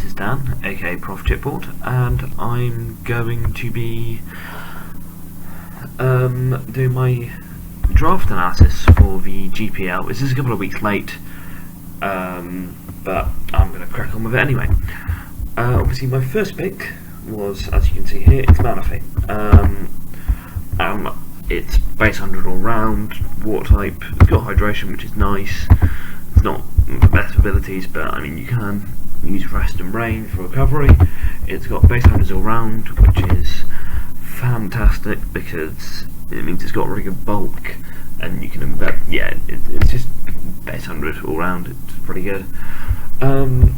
this is Dan, aka Prof Chipboard, and I'm going to be doing my draft analysis for the GPL. This is a couple of weeks late, but I'm going to crack on with it anyway. Obviously my first pick was, as you can see here, it's Manaphy. It's base 100 all round, water type, it's got hydration which is nice. It's not the best abilities, but I mean you can use rest and rain for recovery. It's got base 100s all round, which is fantastic because it means it's got really good bulk, and you can embed. Yeah, it's just base 100 all round. It's pretty good, and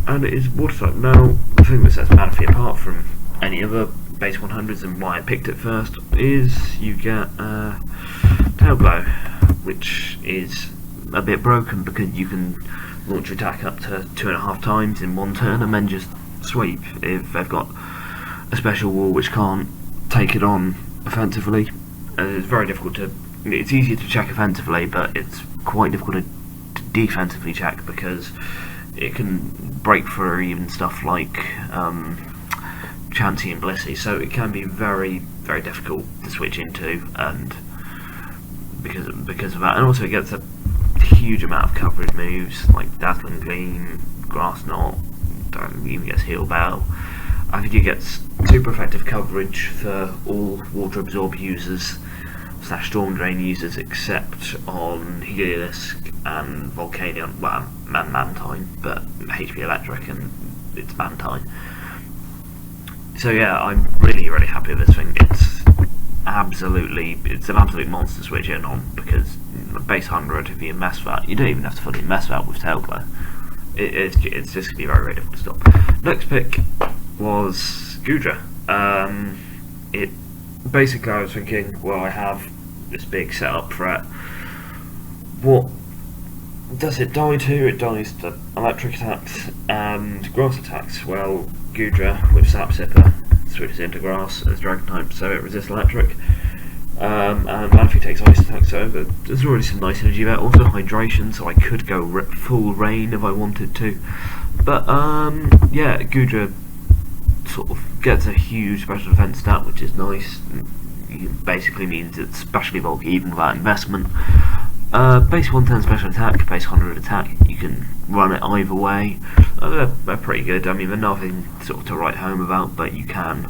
it is water type. Now, the thing that sets Manaphy apart from any other base 100s and why I picked it first is you get tail glow, which is a bit broken because you can launch your attack up to 2.5 times in one turn and then just sweep if they've got a special wall which can't take it on offensively. It's very difficult to. It's easier to check offensively, but it's quite difficult to defensively check because it can break through even stuff like Chansey and Blissey, so it can be very, very difficult to switch into, and because of that, and also it gets a huge amount of coverage moves like Dazzling Gleam, Grass Knot, even gets Heal Bell. I think it gets super effective coverage for all Water Absorb users / Storm Drain users except on Heliolisk and Volcanion, well, and Mantine, but HP Electric and it's Mantine. So yeah, I'm really, really happy with this thing. It's an absolute monster to switch in on because base 100, if you mess that, you don't even have to fully mess that with tail glow. It's just going to be very, very difficult to stop. Next pick was Goodra. It basically, I was thinking, well, I have this big setup threat. What does it die to? It dies to electric attacks and grass attacks. Well, Goodra with Sap Sipper switches into grass as dragon type, so it resists electric. And Manaphy takes ice attacks, so there's already some nice energy there. Also hydration, so I could go full rain if I wanted to. But yeah, Goodra sort of gets a huge special defense stat, which is nice. It basically means it's specially bulky even without investment. Base 110 special attack, base 100 attack, you can run it either way. They're pretty good. I mean, they're nothing sort of to write home about, but you can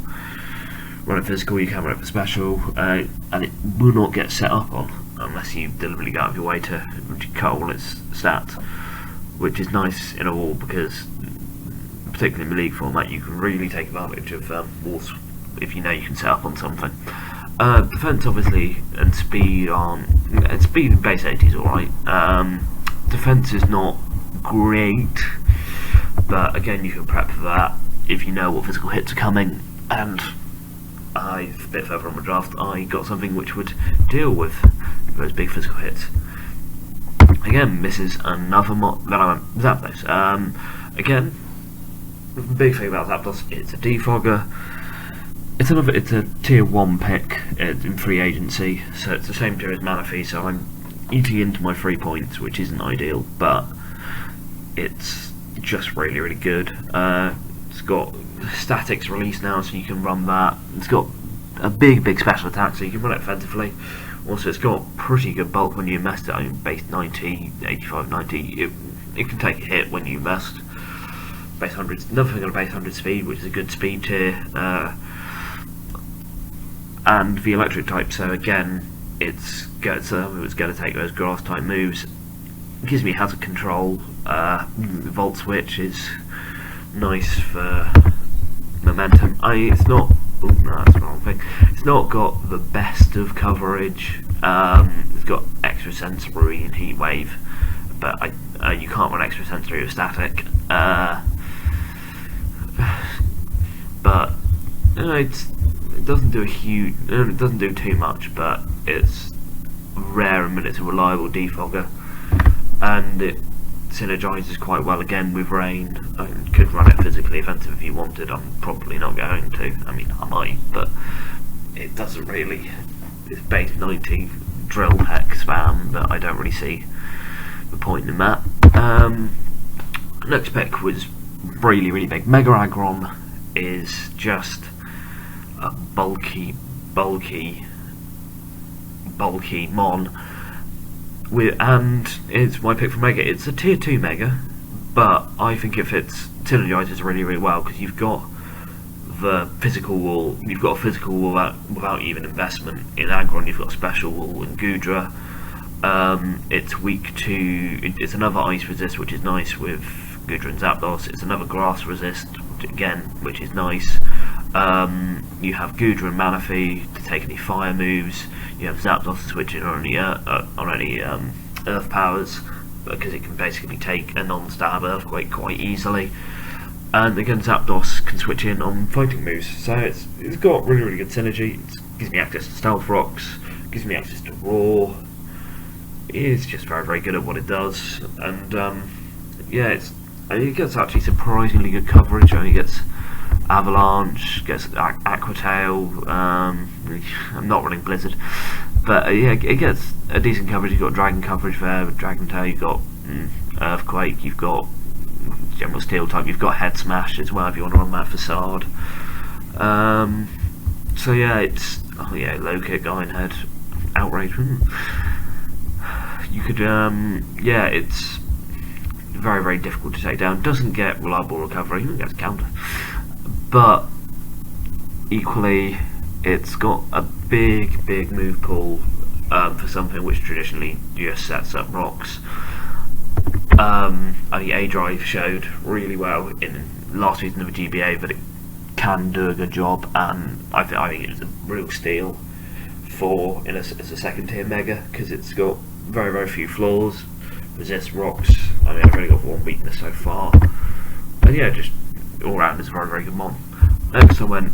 run it physical, you can run it for special, and it will not get set up on unless you deliberately go out of your way to cut all its stats, which is nice in a war because, particularly in the league format, you can really take advantage of wars if you know you can set up on something. Defense obviously and speed aren't. Speed and base 80 is alright. Defense is not great, but again you can prep for that if you know what physical hits are coming. And a bit further on the draft, I got something which would deal with those big physical hits. Again, this is another mod that I went Zapdos. Again, the big thing about Zapdos, it's a defogger. It's a tier 1 pick in free agency, so it's the same tier as Manaphy, so I'm eating into my 3 points, which isn't ideal, but it's just really, really good. It's got statics release now, so you can run that. It's got a big special attack, so you can run it offensively. Also, it's got pretty good bulk when you invest it. I mean, base 90, 85, 90, it can take a hit when you invest. Base 100, another thing on base 100 speed, which is a good speed tier. And the electric type, so again, it's going to take those grass type moves. It gives me hazard control. Volt switch is nice for momentum. It's not. Oh no, that's the wrong thing. It's not got the best of coverage. It's got extra sensory and heat wave, but you can't run extra sensory with static. But it doesn't do it doesn't do too much, but it's rare and it's a reliable defogger, and it synergizes quite well again with rain. I could run it physically offensive if you wanted. I'm probably not going to. I mean, I might, but it doesn't really. It's base 90 drill heck spam, but I don't really see the point in that. Next pick was really, really big. Mega Aggron is just a bulky mon, and it's my pick for Mega. It's a tier 2 Mega, but I think it fits synergizes really, really well, because you've got the physical wall, you've got a physical wall without even investment. In Aggron you've got a special wall in Gudra. It's weak to, it's another ice resist, which is nice with Gudra and Zapdos. It's another grass resist, again, which is nice. You have Gudra and Manaphy to take any fire moves. You have Zapdos to switch in on any earth powers, because it can basically take a non-stab Earthquake quite easily. And again, Zapdos can switch in on fighting moves, so it's got really, really good synergy. It gives me access to Stealth Rocks, gives me access to Roar. It is just very, very good at what it does, and yeah, it gets actually surprisingly good coverage. It only gets Avalanche, gets Aqua Tail. I'm not running Blizzard, but yeah, it gets a decent coverage. You've got Dragon coverage there with Dragon Tail. You've got Earthquake. You've got General Steel type. You've got Head Smash as well if you want to run that Facade. So yeah, it's low kick, Iron Head, Outrage. You could yeah, it's very, very difficult to take down. Doesn't get reliable recovery. It gets counter, but equally it's got a big move pool for something which traditionally just sets up rocks. I think A-Drive showed really well in last season of a GBA that it can do a good job, and I think it's a real steal as a second tier Mega, because it's got very, very few flaws. Resists rocks. I mean, I've only got one weakness so far, and yeah, just all round is a very, very good mon. Next I went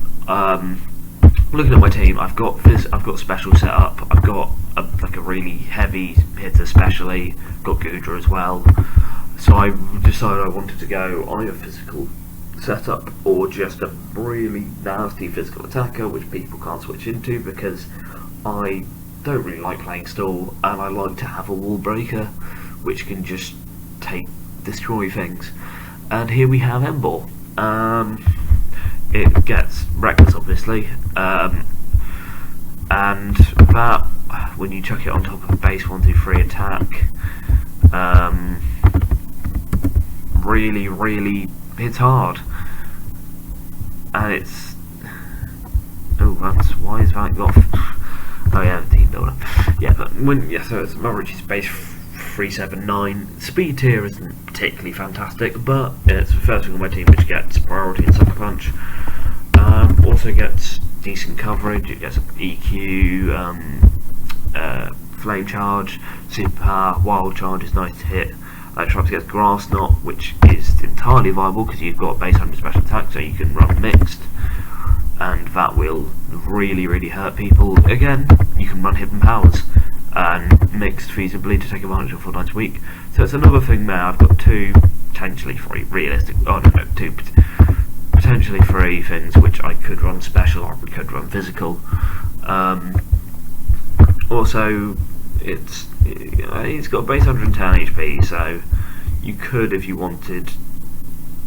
looking at my team. I've got special set up. I've got like a really heavy hitter, especially got Gudra as well. So I decided I wanted to go either physical setup or just a really nasty physical attacker, which people can't switch into because I don't really like playing stall, and I like to have a wall breaker which can just destroy things. And here we have Embor. It gets Reckless, obviously, and that, when you chuck it on top of a base 1-2-3 attack, really, really hits hard. And it's, why is that got? Oh yeah, team builder. Yeah, but so it's Norwich's base 379. Speed tier isn't particularly fantastic, but it's the first thing on my team which gets priority and Sucker Punch. Also gets decent coverage. It gets EQ, Flame Charge, Superpower, Wild Charge is nice to hit. Electrox gets Grass Knot, which is entirely viable because you've got base 100 special attack, so you can run mixed, and that will really, really hurt people. Again, you can run Hidden Powers and mixed feasibly to take advantage of 4 times a week. So it's another thing there. I've got two potentially 3 realistic, two potentially 3 things which I could run special or I could run physical. Also, it's got a base 110 HP, so you could, if you wanted,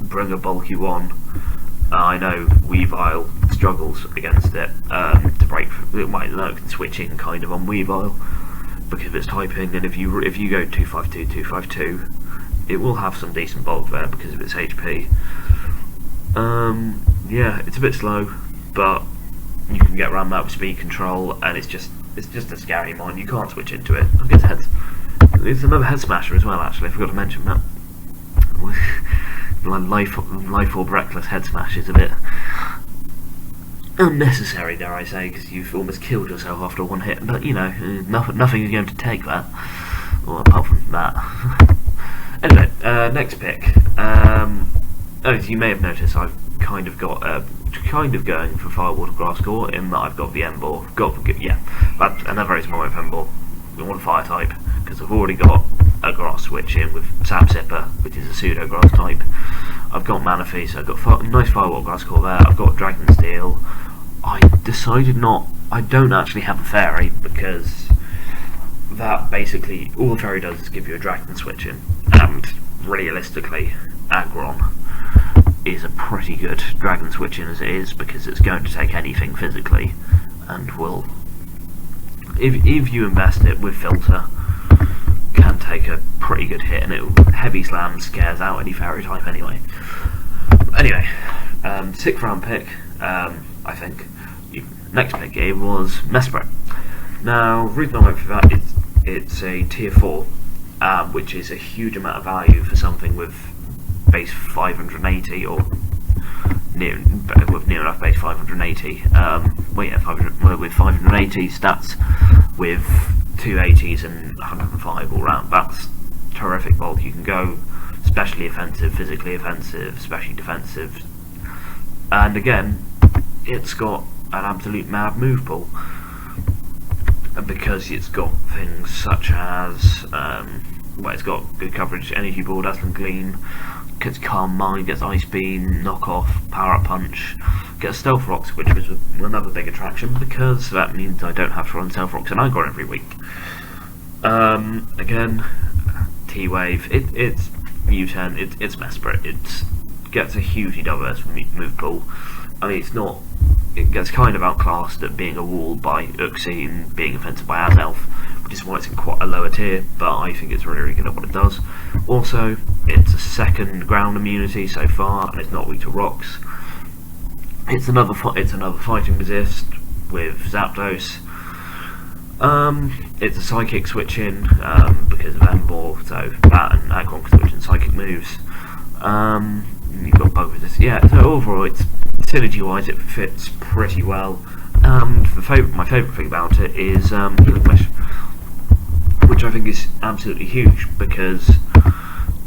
bring a bulky one. I know Weavile struggles against it to break. It can switch in kind of on Weavile because of its typing, and if you go 252, it will have some decent bulk there because of its HP. Yeah, it's a bit slow, but you can get around that with speed control, and it's just a scary mon. You can't switch into it. I guess it's another head smasher as well. Actually, I forgot to mention that. Life Orb Reckless head smash is a bit unnecessary, dare I say, because you've almost killed yourself after one hit. But you know, nothing is going to take that. Well, apart from that. Anyway, next pick. As you may have noticed, I've kind of going for Firewater Grass Core in that I've got the Embor. That's another reason why I have Embor. I want Fire type because I've already got a Grass switch in with Sap Sipper, which is a pseudo Grass type. I've got Manaphy, so I've got nice Firewater Grass Core there. I've got Dragon Steel. I decided I don't actually have a Fairy because that basically all the Fairy does is give you a Dragon switch in, and realistically, Aggron is a pretty good dragon switch in as it is, because it's going to take anything physically, and will, if you invest it with filter, can take a pretty good hit, and heavy slam scares out any fairy type anyway. Anyway, 6th round pick, I think. Next pick here was Mesprit. Now, the reason I went for that is it's a tier 4, which is a huge amount of value for something with base 580, or near enough base 580. With 580 stats, with 280s and 105 all round. That's terrific bolt. You can go specially offensive, physically offensive, specially defensive, and again, it's got an absolute mad move pool, because it's got things such as it's got good coverage, energy ball, dazzling gleam, gets calm mind, gets ice beam, knock off, power up punch, gets stealth rocks, which was another big attraction, because that means I don't have to run stealth rocks and I got every week. Again, T-Wave, it's U10, it's Mesprit, it gets a hugely diverse move pool. I mean, it gets kind of outclassed at being a wall by Uxie and being offensive by Azelf, which is why it's in quite a lower tier, but I think it's really, really good at what it does. Also, it's a 2nd ground immunity so far, and it's not weak to rocks. It's another fighting resist with Zapdos. It's a psychic switch in, because of Ember, so that and Aggron can switch in psychic moves. You've got bug resist. Yeah, so overall, it's synergy-wise, it fits pretty well. And my favourite thing about it is Healing Wish, which I think is absolutely huge, because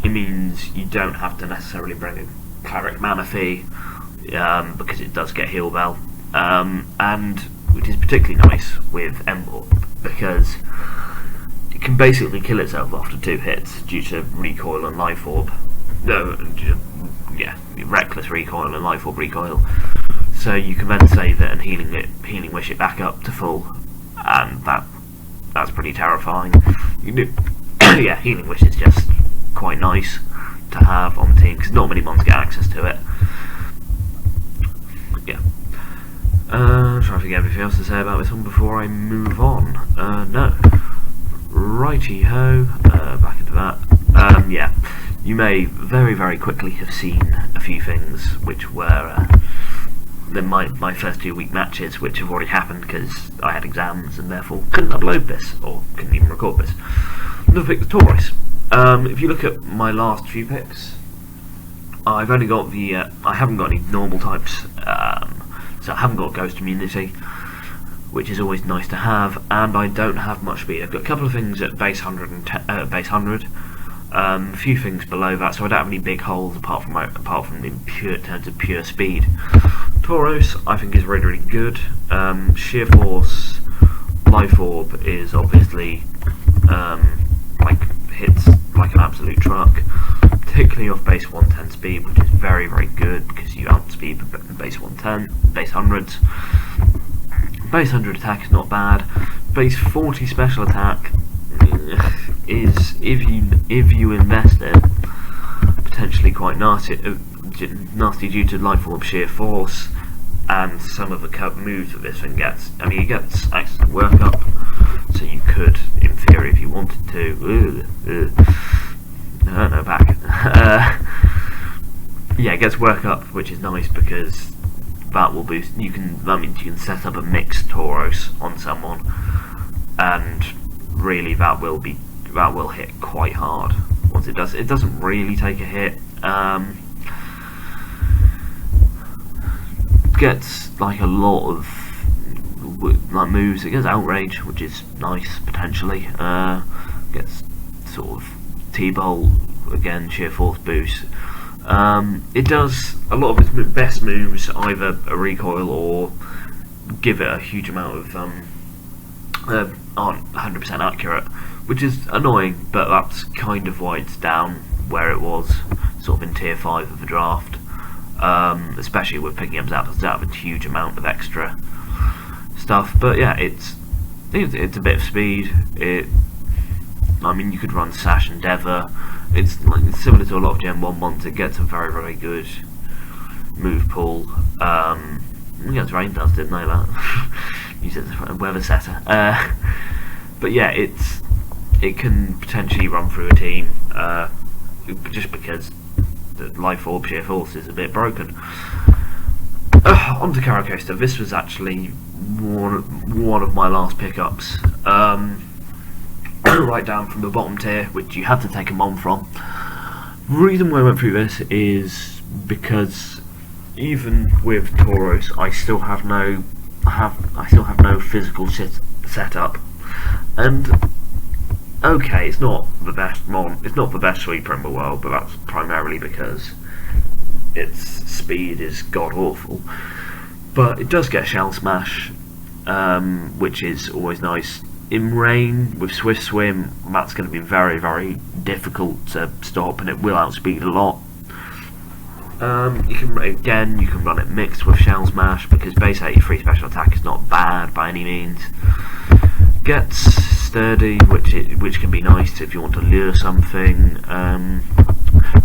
it means you don't have to necessarily bring a Cleric Mana Fee, because it does get Heal Bell, and which is particularly nice with Ember, because it can basically kill itself after 2 hits due to recoil and life orb. Reckless recoil and life orb recoil. So you can then save it and healing wish it back up to full, and that's pretty terrifying. You can do, yeah, healing wish is just quite nice to have on the team, because not many mons get access to it. Yeah. Trying to think of everything else to say about this one before I move on. No. Righty ho. Back into that. Yeah. You may very, very quickly have seen a few things which were my first 2 week matches, which have already happened because I had exams and therefore couldn't upload this, or couldn't even record this. Another pick, the Taurus. If you look at my last few picks, I've only got I haven't got any normal types, so I haven't got Ghost Immunity, which is always nice to have, and I don't have much speed. I've got a couple of things at base 100, a few things below that, so I don't have any big holes apart from in terms of pure speed. Tauros, I think, is really, really good. Sheer Force, Life Orb is obviously hits like an absolute truck, particularly off base 110 speed, which is very, very good because you outspeed base 110, base 100s. Base 100 attack is not bad. Base 40 special attack is, if you invest it, potentially quite nasty due to Life Orb, Sheer Force, and some of the moves that this thing gets. I mean, it gets access to Work Up, so you could, in theory, if you wanted to. No, back. Yeah, it gets Work Up, which is nice because that will boost. That means you can set up a mixed Tauros on someone, and really that will hit quite hard once it does. It doesn't really take a hit. Gets like a lot of moves. It gets Outrage, which is nice potentially. Gets sort of T-Bolt, again, Sheer Force boost. It does a lot of its best moves either a recoil or give it a huge amount of aren't 100% accurate, which is annoying, but that's kind of why it's down where it was, sort of in tier 5 of the draft. Especially with picking up Zapdos out of a huge amount of extra stuff. But yeah, it's a bit of speed. I mean, you could run Sash and Endeavour. It's similar to a lot of Gen 1 ones. It gets a very, very good move pool. It's rain dust, didn't know that. Use it as a weather setter. But yeah, it can potentially run through a team just because the life orb sheer force is a bit broken. Onto Carrot Coaster. This was actually one of my last pickups. Right down from the bottom tier, which you have to take a mom from. The reason why I went through this is because even with Tauros, I still have no physical setup, and okay, it's not the best mon, it's not the best sweeper in the world, but that's primarily because its speed is god awful. But it does get shell smash, which is always nice. In rain with Swift Swim, that's going to be very, very difficult to stop, and it will outspeed a lot. You can run it mixed with Shell Smash because base 83 special attack is not bad by any means. Gets Sturdy, which can be nice if you want to lure something.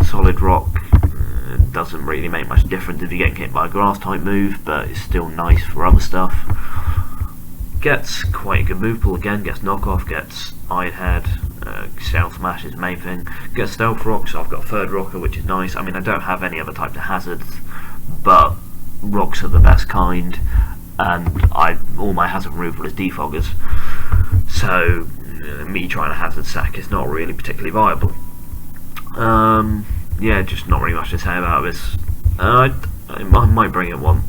Solid Rock doesn't really make much difference if you get hit by a grass type move, but it's still nice for other stuff. Gets quite a good move pool again, gets knockoff, gets Iron Head, Shell Smash is the main thing. Gets Stealth Rock, so I've got a third rocker, which is nice. I mean, I don't have any other type of hazards, but rocks are the best kind, and all my hazard removal is defoggers, so me trying to hazard sack is not really particularly viable. Yeah, just not really much to say about this. I might bring it one.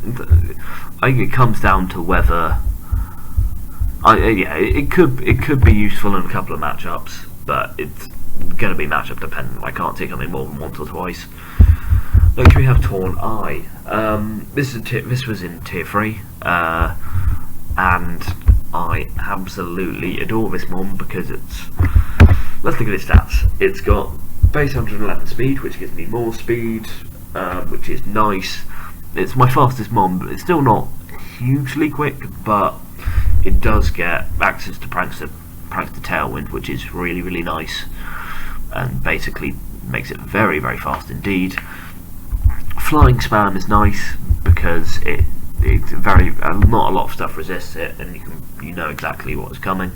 I think it comes down to whether it could be useful in a couple of matchups, but it's going to be matchup dependent. I can't take something more than once or twice. Next we have Torn Eye. This was in tier 3, and I absolutely adore this mon because it's. Let's look at its stats. It's got base 111 speed, which gives me more speed, which is nice. It's my fastest mon, but it's still not hugely quick, but it does get access to Prankster Tailwind, which is really, really nice, and basically makes it very, very fast indeed. Flying Spam is nice because it's very not a lot of stuff resists it, and you know exactly what's coming.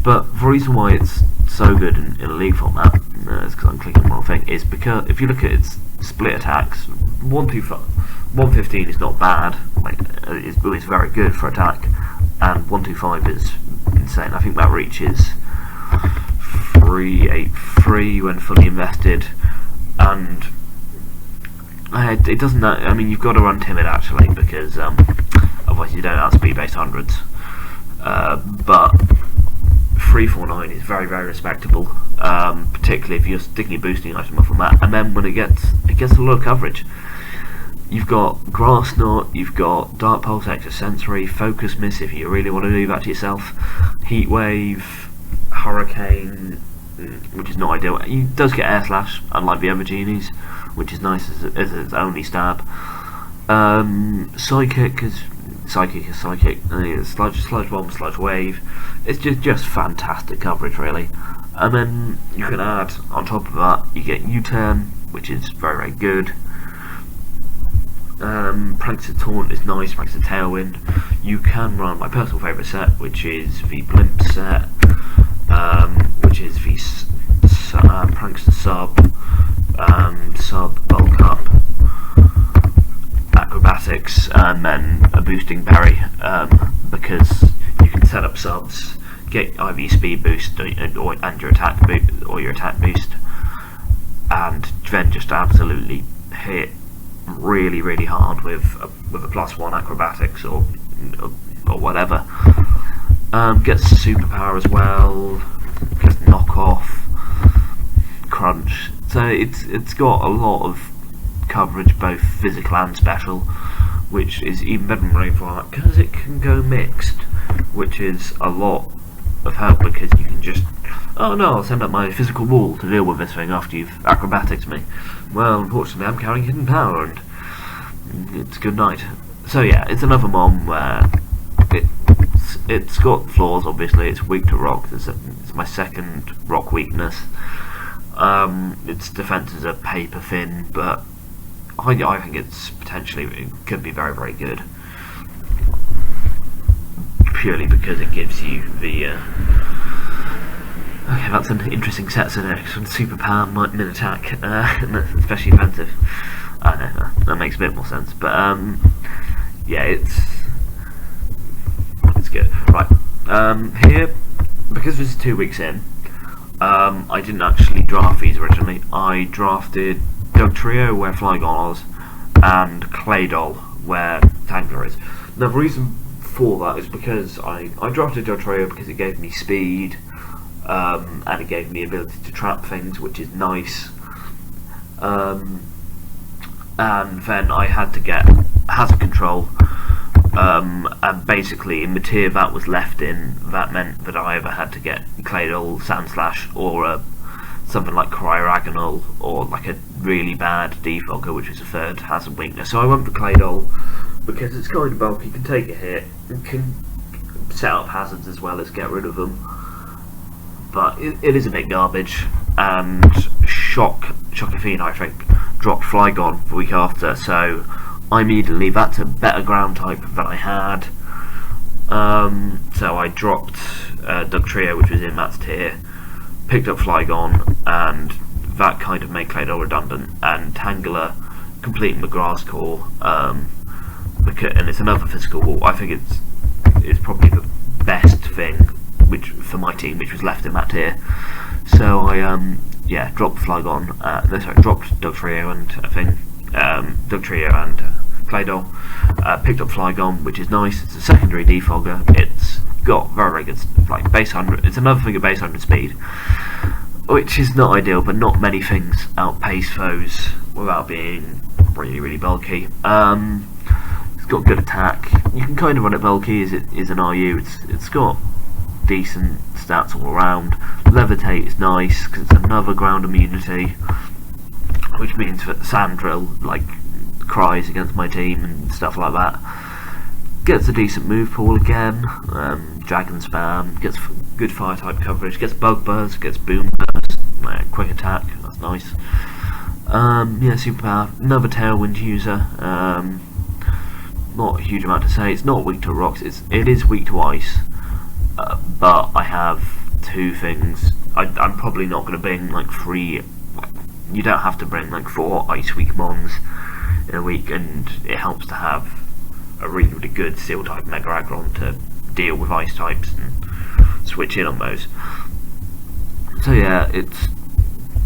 But the reason why it's so good in a league format is because I'm clicking the wrong thing. Is because if you look at its split attacks, 115 is not bad. It's very good for attack. And 125 is insane. I think that reaches 383 when fully invested, and it doesn't. I mean, you've got to run timid actually because otherwise you don't outspeed base hundreds. But 349 is very, very respectable, particularly if you're sticking a boosting item off on that. And then when it gets a lot of coverage. You've got Grass Knot, you've got Dark Pulse, Extra Sensory, Focus Miss if you really want to do that to yourself, Heat Wave, Hurricane, which is not ideal. It does get Air Slash, unlike the other genies, which is nice as its only stab. Psychic is Psychic, Sludge Bomb, Sludge Wave. It's just fantastic coverage, really. And then you can add, on top of that, you get U-Turn, which is very, very good. Prankster Taunt is nice, Prankster Tailwind. You can run my personal favourite set, which is the Blimp set, which is the Prankster Sub Bulk Up, Acrobatics, and then a Boosting Berry, because you can set up subs, get either speed boost and your attack boost, and then just absolutely hit really, really hard with a +1 acrobatics or whatever. Gets superpower as well, gets knockoff, crunch. So it's got a lot of coverage, both physical and special, which is even better than Rainfall because it can go mixed, which is a lot of help because you can just, oh no, I'll send up my physical wall to deal with this thing after you've acrobatics me. Well, unfortunately I'm carrying hidden power and it's good night. So yeah, it's another mon where it's got flaws, obviously. It's weak to rock. It's my second rock weakness. Its defenses are paper thin, but I think it's potentially, it could be very, very good. Purely because it gives you the okay, that's an interesting set, so some superpower might min attack, especially offensive. I don't know, that makes a bit more sense, but yeah, it's good. Right, here, because this is 2 weeks in, I didn't actually draft these originally. I drafted Dugtrio where Flygon was, and Claydol where Tangler is. Now the reason for that is because I drafted Dugtrio because it gave me speed, and it gave me the ability to trap things, which is nice. And then I had to get hazard control, and basically in the tier that was left in, that meant that I either had to get Claydol, Sandslash, or something like Cryoragonal, or like a really bad Defogger, which is a third hazard weakness. So I went for Claydol because it's kind of bulky, can take a hit, and can set up hazards as well as get rid of them. But it is a bit garbage, and Shockafine, I think, dropped Flygon the week after, so I immediately, that's a better ground type than I had. So I dropped Dugtrio, which was in Matt's tier, picked up Flygon, and that kind of made Claydol redundant, and Tangler completing the grass core, and it's another physical wall. I think it's probably the best thing which for my team, which was left in that tier. So I yeah, dropped Flygon, dropped Dugtrio and Dugtrio and Claydol, picked up Flygon, which is nice. It's a secondary defogger. It's got very, very good, like, base 100. It's another thing at base 100 speed, which is not ideal, but not many things outpace those without being really, really bulky. It's got good attack. You can kind of run it bulky as it is an RU. It's got decent stats all around. Levitate is nice because it's another ground immunity, which means that Sandrill like cries against my team and stuff like that. Gets a decent move pool again. Dragon spam, gets good fire type coverage, gets bug buzz, gets boom burst, quick attack. That's nice. Yeah, superpower. Another tailwind user. Not a huge amount to say. It's not weak to rocks. It is weak to ice. But I have two things. I'm probably not going to bring like 3. You don't have to bring like 4 ice weak mons in a week, and it helps to have a really, really good steel type Mega Aggron to deal with ice types and switch in on those. So yeah, it's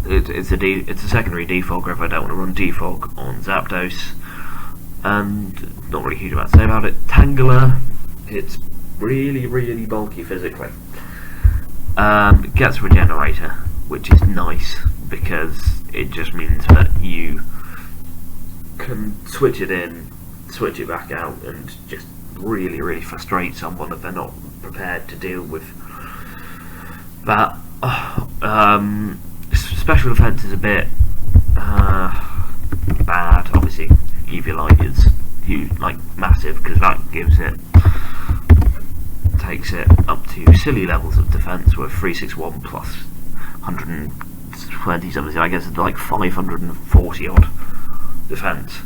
a secondary defogger if I don't want to run defog on Zapdos, and not really a huge amount to say about it. Tangler, it's really, really bulky physically. It gets Regenerator, which is nice because it just means that you can switch it in, switch it back out, and just really, really frustrate someone if they're not prepared to deal with that. Special defense is a bit bad. Obviously, Eviolite is huge, like massive, because that takes it up to silly levels of defense with 361 plus 120 something. I guess it's like 540 odd defense,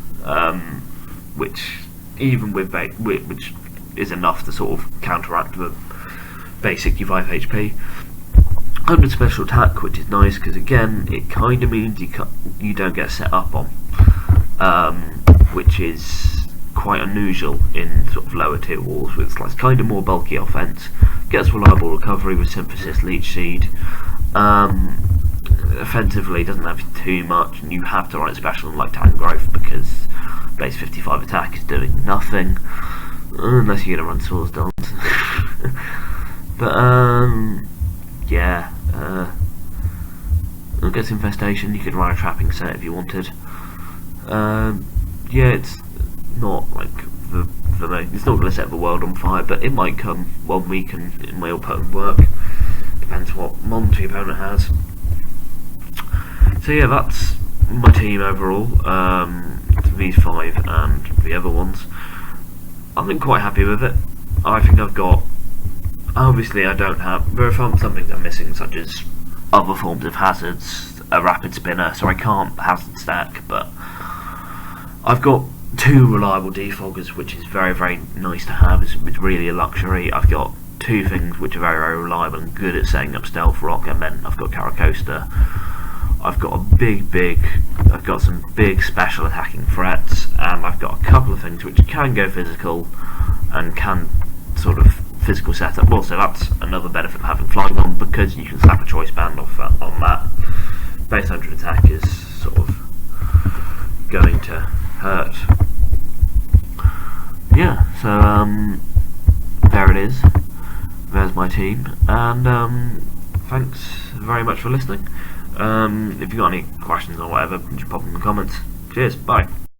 which even with which is enough to sort of counteract the basic U5 HP. 100 special attack, which is nice because again it kind of means you don't get set up on, which is quite unusual in sort of lower tier walls with like kind of more bulky offense. Gets reliable recovery with Synthesis, Leech Seed. Offensively doesn't have too much, and you have to run it special like Tangrowth because base 55 attack is doing nothing unless you're gonna run Swords Dance. But yeah, I guess Infestation, you could run a trapping set if you wanted. Yeah, it's not like it's not going to set the world on fire, but it might come 1 week and it may all put in work. Depends what mons your opponent has. So yeah, that's my team overall. These 5 and the other ones. I'm quite happy with it. I think I've got. Obviously, I don't have. There are some things I'm missing, such as other forms of hazards, a rapid spinner, so I can't hazard stack. But I've got 2 reliable defoggers, which is very, very nice to have. It's really a luxury. I've got 2 things which are very, very reliable and good at setting up stealth rock, and then I've got Caracosta. I've got I've got some big special attacking threats, and I've got a couple of things which can go physical and can sort of physical setup. Well, so that's another benefit of having Flygon, because you can slap a choice band off on that. Base 100 attack is sort of going to hurt. Yeah, so there it is. There's my team, and thanks very much for listening. If you've got any questions or whatever, just pop them in the comments. Cheers, bye.